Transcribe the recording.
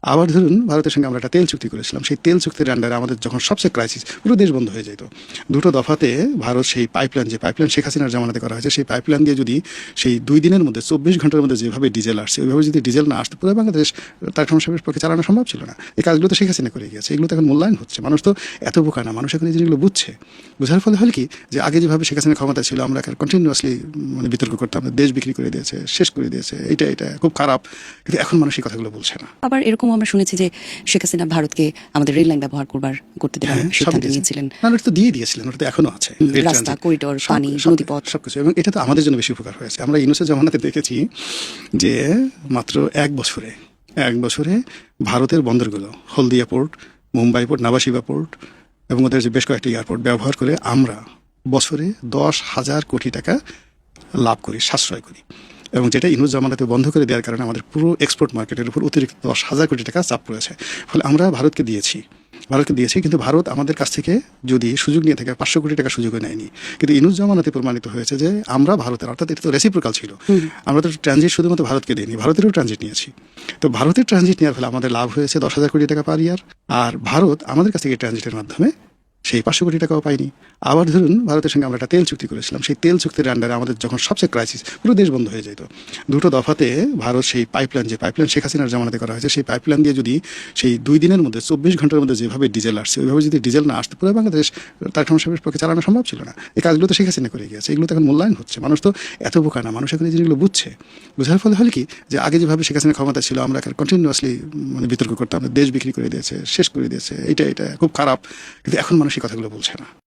আবার ধরুন ভারতের সঙ্গে আমরা একটা তেল চুক্তি করেছিলাম, সেই তেল চুক্তির আন্ডারে আমাদের যখন সবচেয়ে ক্রাইসিস, পুরো দেশ বন্ধ হয়ে যেত। দুটো দফাতে ভারত সেই পাইপলাইন, যে পাইপলাইন শেখ হাসিনার জামানাতে করা হয়েছে, সেই পাইপলাইন দিয়ে যদি সেই 2 দিনের মধ্যে 24 ঘন্টার মধ্যে যেভাবে ডিজেল আসছে, ওইভাবে যদি ডিজেল না আসতো, পুরো বাংলাদেশ তার সাহেবের পক্ষে চালানো সম্ভব ছিল না। এই কাজগুলো তো শেখ হাসিনা করে গিয়েছে, এগুলো তো এখন মূল্যায়ন হচ্ছে। মানুষ তো এত বোকা না, মানুষ এখন এই জিনিসগুলো বুঝছে। বোঝার ফলে হল কি, যে আগে যেভাবে শেখ হাসিনা ক্ষমতা ছিল, আমরা কন্টিনিউয়াসলি বিতর্ক করতাম, দেশ বিক্রি করে দিয়েছে, শেষ করে দিয়েছে, এটা খুব খারাপ। কিন্তু এখন মানুষ এই কথাগুলো বলছে না। আবার এরকম আমরা শুনেছি যে শেখ হাসিনা ভারতকে আমাদের রেল লাইন ব্যবহার করতে দেওয়ার সিদ্ধান্ত নিয়েছিলেন। না, ওটা তো দিয়ে দিয়েছিলেন, ওটা তো এখনো আছে, রাস্তা, করিডোর, পানি, নদীপথ সবকিছু। এবং এটা তো আমাদের জন্য বেশি উপকার হয়েছে। আমরা ইউনুসের জামানাতে দেখেছি যে মাত্র এক বছরে ভারতের বন্দরগুলো, হলদিয়া পোর্ট, মুম্বাই পোর্ট, নাভাশিবা পোর্ট এবং ওদের যে বেশ কয়েকটি এয়ারপোর্ট ব্যবহার করে আমরা বছরে 10,000 কোটি টাকা লাভ করি, সাশ্রয় করি। এবং যেটা ইউনুস জামানাতে বন্ধ করে দেওয়ার কারণে আমাদের পুরো এক্সপোর্ট মার্কেটের উপর অতিরিক্ত 10,000 কোটি টাকা চাপ পড়েছে। ফলে আমরা ভারতকে দিয়েছি, কিন্তু ভারত আমাদের কাছ থেকে যদি সুযোগ নিয়ে থাকে 500 কোটি টাকা সুযোগও নেয়নি। কিন্তু ইউনুস জামানাতে প্রমাণিত হয়েছে যে আমরা ভারতের, অর্থাৎ এটা তো রেসিপ্রোকাল ছিল, আমরা তো ট্রানজিট শুধুমাত্র ভারতকে দিইনি, ভারতেরও ট্রানজিট নিয়েছি। তো ভারতের ট্রানজিট নেওয়ার ফলে আমাদের লাভ হয়েছে 10,000 কোটি টাকা পার ইয়ার। আর ভারত আমাদের কাছ থেকে ট্রানজিটের মাধ্যমে সেই 500 কোটি টাকাও পাইনি। আবার ধরুন ভারতের সঙ্গে আমরা একটা তেল চুক্তি করেছিলাম, সেই তেল চুক্তির আন্ডারে আমাদের যখন সবচেয়ে ক্রাইসিস, পুরো দেশ বন্ধ হয়ে যেত। দুটো দফাতে ভারত সেই পাইপলাইন, যে পাইপলাইন শেখ হাসিনার জামানাতে করা হয়েছে, সেই পাইপলাইন দিয়ে যদি সেই 2 দিনের মধ্যে 24 ঘন্টার মধ্যে যেভাবে ডিজেল আসছে, ওইভাবে যদি ডিজেল না আসতো, পুরো বাংলাদেশ তার সাহেবের পক্ষে চালানো সম্ভব ছিল না। এই কাজগুলো তো শেখ হাসিনা করে গিয়েছে, এগুলো তো এখন মূল্যায়ন হচ্ছে। মানুষ তো এত বোকা না, মানুষ এখন এই জিনিসগুলো বুঝছে। বোঝার ফলে হল কি, যে আগে যেভাবে শেখ হাসিনা ক্ষমতা ছিল, আমরা কন্টিনিউয়াসলি বিতর্ক করতাম, দেশ বিক্রি করে দিয়েছে, শেষ করে দিয়েছে, এটা খুব খারাপ। কিন্তু এখন মানুষ এই কথাগুলো বলছে না।